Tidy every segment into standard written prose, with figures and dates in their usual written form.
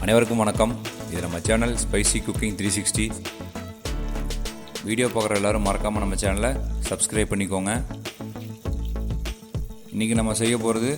அனைவருக்கும் வணக்கம். இது நம்ம சேனல் ஸ்பைசி குக்கிங் 360. வீடியோ பார்க்குற எல்லோரும் மறக்காமல் நம்ம சேனலை சப்ஸ்கிரைப் பண்ணிக்கோங்க. இன்றைக்கி நம்ம செய்ய போகிறது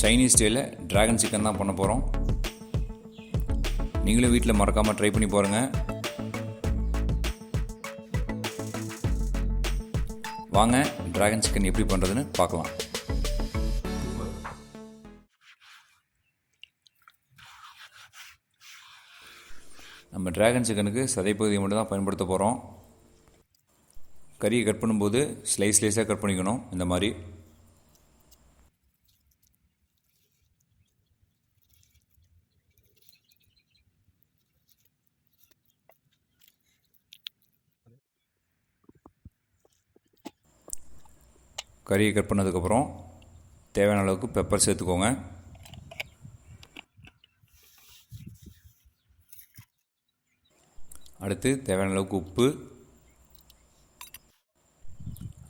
சைனீஸ் ஸ்டைலில் ட்ராகன் சிக்கன் தான் பண்ண போகிறோம். நீங்களும் வீட்டில் மறக்காமல் ட்ரை பண்ணி பாருங்கள். வாங்க ட்ராகன் சிக்கன் எப்படி பண்ணுறதுன்னு பார்க்கலாம். நம்ம ட்ராகன் சிக்கனுக்கு சதைப்பகுதியை மட்டும் தான் பயன்படுத்த போகிறோம். கறியை கட் பண்ணும்போது ஸ்லைஸாக கட் பண்ணிக்கணும். இந்த மாதிரி கறியை கட் பண்ணதுக்கப்புறம் தேவையான அளவுக்கு பெப்பர் சேர்த்துக்கோங்க. அடுத்து தேவையான அளவுக்கு உப்பு,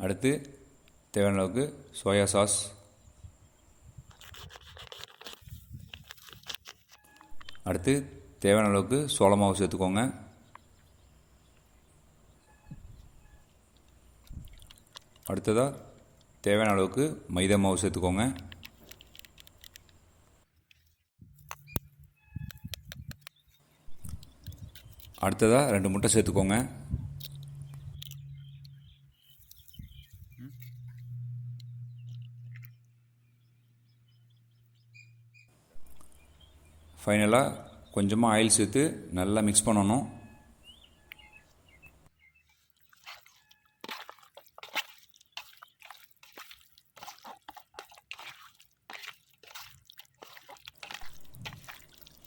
அடுத்து தேவையான அளவுக்கு சோயா சாஸ், அடுத்து தேவையான அளவுக்கு சோள மாவு சேர்த்துக்கோங்க. அடுத்ததாக தேவையான அளவுக்கு மைதா மாவு சேர்த்துக்கோங்க. அடுத்ததாக 2 முட்டை சேர்த்துக்கோங்க. ஃபைனலாக கொஞ்சமாக ஆயில் சேர்த்து நல்லா மிக்ஸ் பண்ணணும்.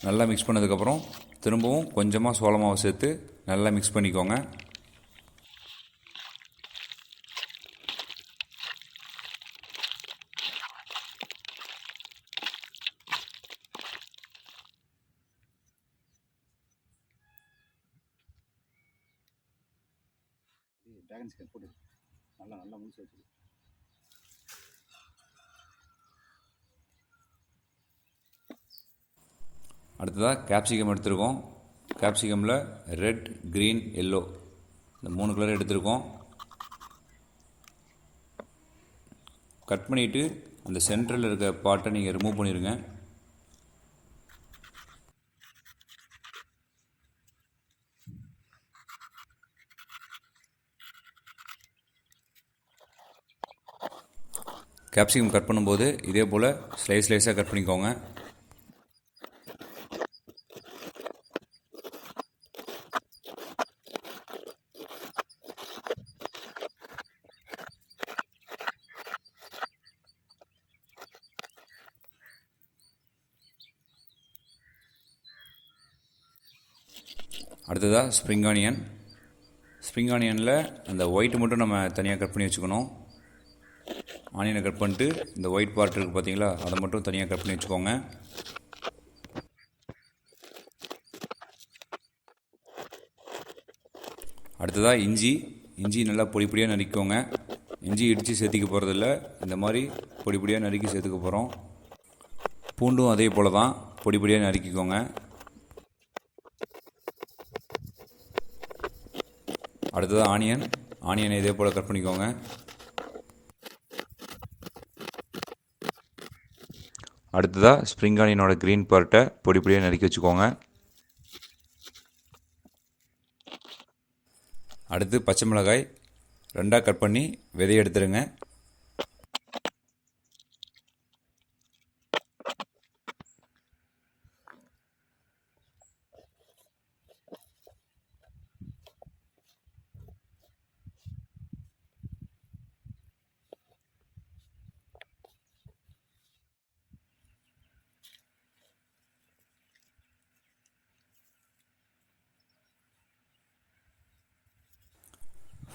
நல்லா மிக்ஸ் பண்ணதுக்கப்புறம் திரும்பவும் கொஞ்சமாக சோள மாவு சேர்த்து நல்லா மிக்ஸ் பண்ணிக்கோங்க. ட்ராகன் சிக்கன் போட்டு நல்லா முழுசு வச்சு. அடுத்ததாக கேப்சிகம் எடுத்துருக்கோம். கேப்சிகமில் ரெட், க்ரீன், எல்லோ இந்த 3 கலர் எடுத்துருக்கோம். கட் பண்ணிவிட்டு அந்த சென்டரில் இருக்க பார்ட்டை நீங்கள் ரிமூவ் பண்ணிடுங்க. கேப்சிகம் கட் பண்ணும்போது இதே போல் ஸ்லைஸாக கட் பண்ணிக்கோங்க. அடுத்ததாக ஸ்ப்ரிங் ஆனியனில் அந்த ஒயிட் மட்டும் நம்ம தனியாக கட் பண்ணி வச்சுக்கணும். ஆனியனை கட் பண்ணிட்டு இந்த ஒயிட் பார்ட் இருக்குது பார்த்தீங்களா, அதை மட்டும் தனியாக கட் பண்ணி வச்சுக்கோங்க. அடுத்ததாக இஞ்சி நல்லா பொடியாக நறுக்கிக்கோங்க. இஞ்சி இடித்து சேர்த்திக்க போகிறதில்ல, இந்த மாதிரி பொடியாக நறுக்கி சேர்த்துக்க போகிறோம். பூண்டும் அதே போல் தான் பொடியாக நறுக்கிக்கோங்க. அடுத்ததாக ஆனியனை இதே போல் கட் பண்ணிக்கோங்க. அடுத்ததாக ஸ்ப்ரிங் ஆனியனோட க்ரீன் பார்ட்டை பொடியாக நறுக்கி வச்சுக்கோங்க. அடுத்து பச்சை மிளகாய் 2ஆக கட் பண்ணி விதையை எடுத்துருங்க.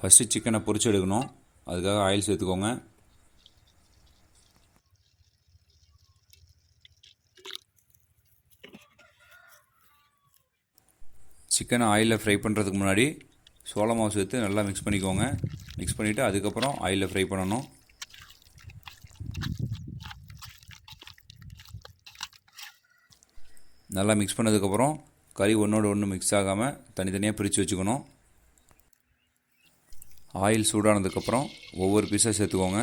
ஃபஸ்ட்டு சிக்கனை பொரிச்சு எடுக்கணும். அதுக்காக ஆயில் சேர்த்துக்கோங்க. சிக்கனை ஆயிலில் ஃப்ரை பண்ணுறதுக்கு முன்னாடி சோள மாவு சேர்த்து நல்லா மிக்ஸ் பண்ணிக்கோங்க. மிக்ஸ் பண்ணிவிட்டு அதுக்கப்புறம் ஆயிலில் ஃப்ரை பண்ணணும். நல்லா மிக்ஸ் பண்ணதுக்கப்புறம் கறி ஒன்றோடு ஒன்று மிக்ஸ் ஆகாமல் தனித்தனியாக பிரித்து வச்சுக்கணும். ஆயில் சூடானதுக்கப்புறம் ஒவ்வொரு பீஸாக சேர்த்துக்கோங்க.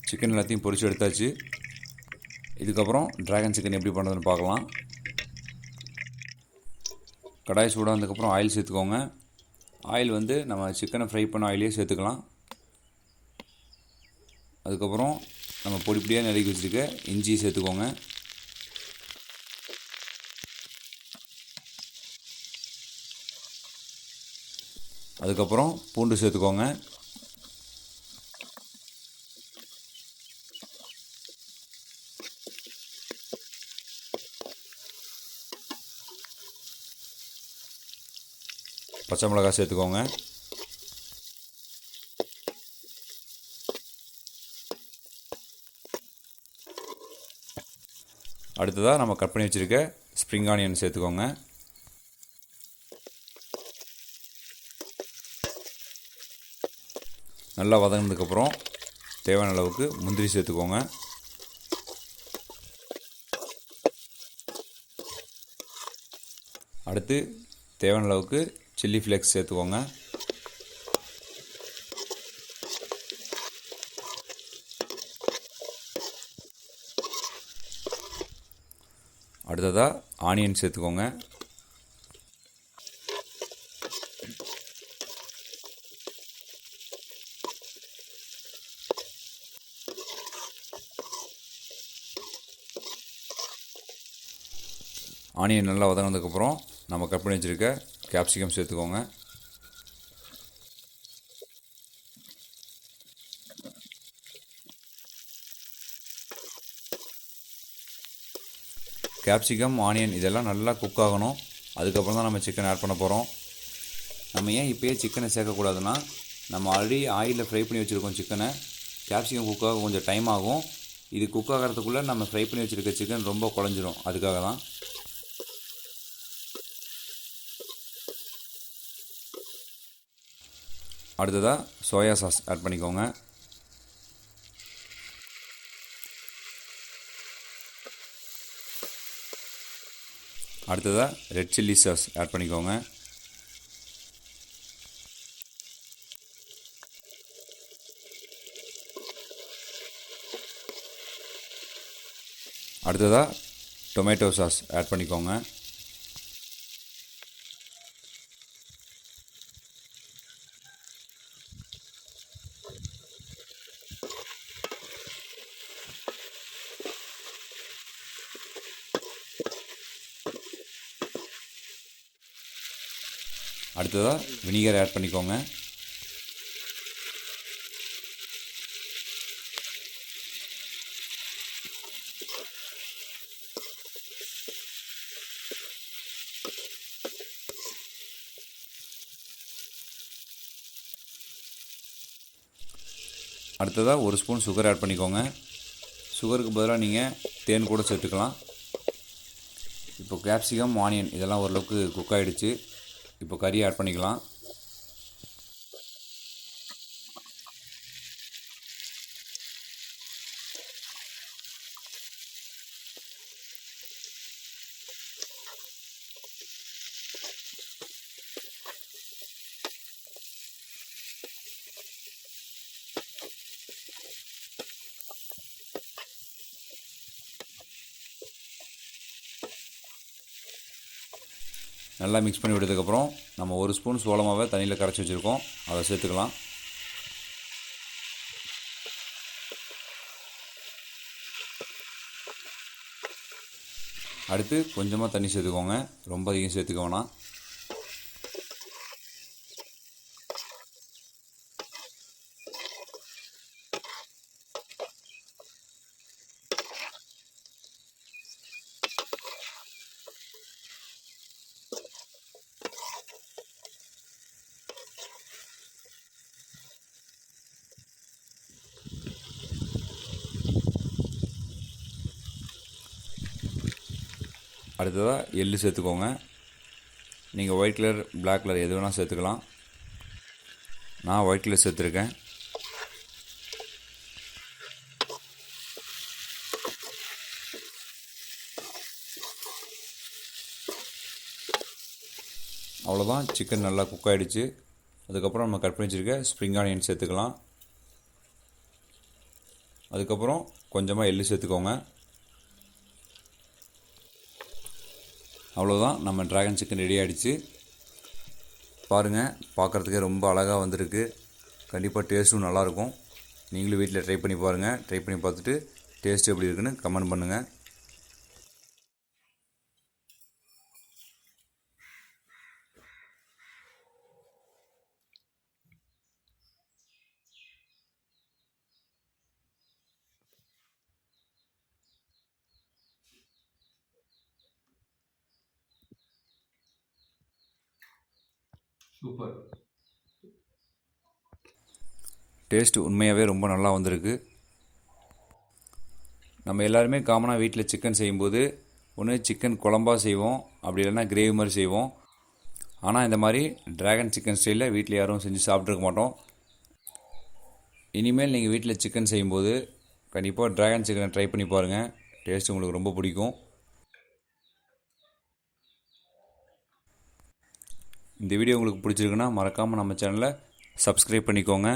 சிக்கன் எல்லாத்தையும் பொரிச்சு எடுத்தாச்சு. இதுக்கப்புறம் டிராகன் சிக்கன் எப்படி பண்ணுறதுன்னு பார்க்கலாம். கடாய் சூடானதுக்கப்புறம் ஆயில் சேர்த்துக்கோங்க. ஆயில் வந்து நம்ம சிக்கனை ஃப்ரை பண்ண ஆயிலே சேர்த்துக்கலாம். அதுக்கப்புறம் நம்ம பொடி பொடியாக நறுக்கி வச்சுருக்க இஞ்சி சேர்த்துக்கோங்க. அதுக்கப்புறம் பூண்டு சேர்த்துக்கோங்க. பச்சை மிளகாய் சேர்த்துக்கோங்க. அடுத்ததாக நம்ம கட் பண்ணி வச்சுருக்க ஸ்ப்ரிங் ஆனியன் சேர்த்துக்கோங்க. நல்லா வதங்கினதுக்கப்புறம் தேவையான அளவுக்கு முந்திரி சேர்த்துக்கோங்க. அடுத்து தேவையான அளவுக்கு சில்லி ஃப்ளேக்ஸ் சேர்த்துக்கோங்க. அடுத்ததாக ஆனியன் சேர்த்துக்கோங்க. ஆனியன் நல்லா வதங்கினதுக்கப்புறம் நம்ம கட் பண்ணி வச்சுருக்க கேப்சிகம் சேர்த்துக்கோங்க. கேப்சிகம், ஆனியன் இதெல்லாம் நல்லா குக் ஆகணும். அதுக்கப்புறம் தான் நம்ம சிக்கன் ஆட் பண்ண போகிறோம். நம்ம ஏன் இப்போயே சிக்கனை சேர்க்கக்கூடாதுன்னா, நம்ம ஆல்ரெடி ஆயிலில் ஃப்ரை பண்ணி வச்சுருக்கோம் சிக்கனை. கேப்சிகம் குக் ஆக கொஞ்சம் டைம் ஆகும். இது குக் ஆகிறதுக்குள்ளே நம்ம ஃப்ரை பண்ணி வச்சுருக்க சிக்கன் ரொம்ப குழஞ்சிரும். அதுக்காக தான். அடுத்ததாக சோயா சாஸ் ஆட் பண்ணிக்கோங்க. அடுத்ததாக ரெட் சில்லி சாஸ் ஆட் பண்ணிக்கோங்க. அடுத்ததாக டொமேட்டோ சாஸ் ஆட் பண்ணிக்கோங்க. அடுத்ததாக வினிகர் ஆட் பண்ணிக்கோங்க. அடுத்ததாக ஒரு ஸ்பூன் சுகர் ஆட் பண்ணிக்கோங்க. சுகருக்கு பதிலாக நீங்கள் தேன் கூட சேர்த்துக்கலாம். இப்போ இப்போ கேப்சிகம் ஆனியன் இதெல்லாம் ஓரளவுக்கு குக் ஆகிடுச்சு. இப்போ கறி ஆட் பண்ணிக்கலாம். நல்லா மிக்ஸ் பண்ணி விட்டதுக்கப்புறம் நம்ம 1 ஸ்பூன் சோள மாவை தண்ணியில் கரைச்சி வச்சுருக்கோம், அதை சேர்த்துக்கலாம். அடுத்து கொஞ்சமாக தண்ணி சேர்த்துக்கோங்க, ரொம்ப அதிகம் சேர்த்துக்க வேணாம். அடுத்ததாக எள்ளு சேர்த்துக்கோங்க. நீங்கள் ஒயிட் கலர், பிளாக் கலர் எது வேணால் சேர்த்துக்கலாம். நான் ஒயிட் கலர் சேர்த்துருக்கேன். அவ்வளோதான், சிக்கன் நல்லா குக் ஆகிடுச்சு. அதுக்கப்புறம் நம்ம கட் பண்ணி வச்சுருக்க ஸ்ப்ரிங் ஆனியன் சேர்த்துக்கலாம். அதுக்கப்புறம் கொஞ்சமாக எள்ளு சேர்த்துக்கோங்க. அவ்வளோதான், நம்ம டிராகன் சிக்கன் ரெடி ஆகிடுச்சு. பாருங்கள், பார்க்குறதுக்கே ரொம்ப அழகாக வந்திருக்கு. கண்டிப்பாக டேஸ்ட்டும் நல்லாயிருக்கும். நீங்களும் வீட்டில் ட்ரை பண்ணி பாருங்கள். ட்ரை பண்ணி பார்த்துட்டு டேஸ்ட் எப்படி இருக்குன்னு கமெண்ட் பண்ணுங்கள். சூப்பர். டேஸ்ட் உண்மையாகவே ரொம்ப நல்லா வந்திருக்கு. நம்ம எல்லாருமே காமனாக வீட்டில் சிக்கன் செய்யும்போது ஒன்று சிக்கன் குழம்பா செய்வோம், அப்படி இல்லைன்னா கிரேவி மாதிரி செய்வோம். ஆனால் இந்த மாதிரி டிராகன் சிக்கன் ஸ்டைலில் வீட்டில் யாரும் செஞ்சு சாப்பிட்ருக்க மாட்டோம். இனிமேல் நீங்கள் வீட்டில் சிக்கன் செய்யும்போது கண்டிப்பாக டிராகன் சிக்கனை ட்ரை பண்ணி பாருங்கள். டேஸ்ட் உங்களுக்கு ரொம்ப பிடிக்கும். இந்த வீடியோ உங்களுக்கு பிடிச்சிருக்குன்னா மறக்காமல் நம்ம சேனலை சப்ஸ்கிரைப் பண்ணிக்கோங்க.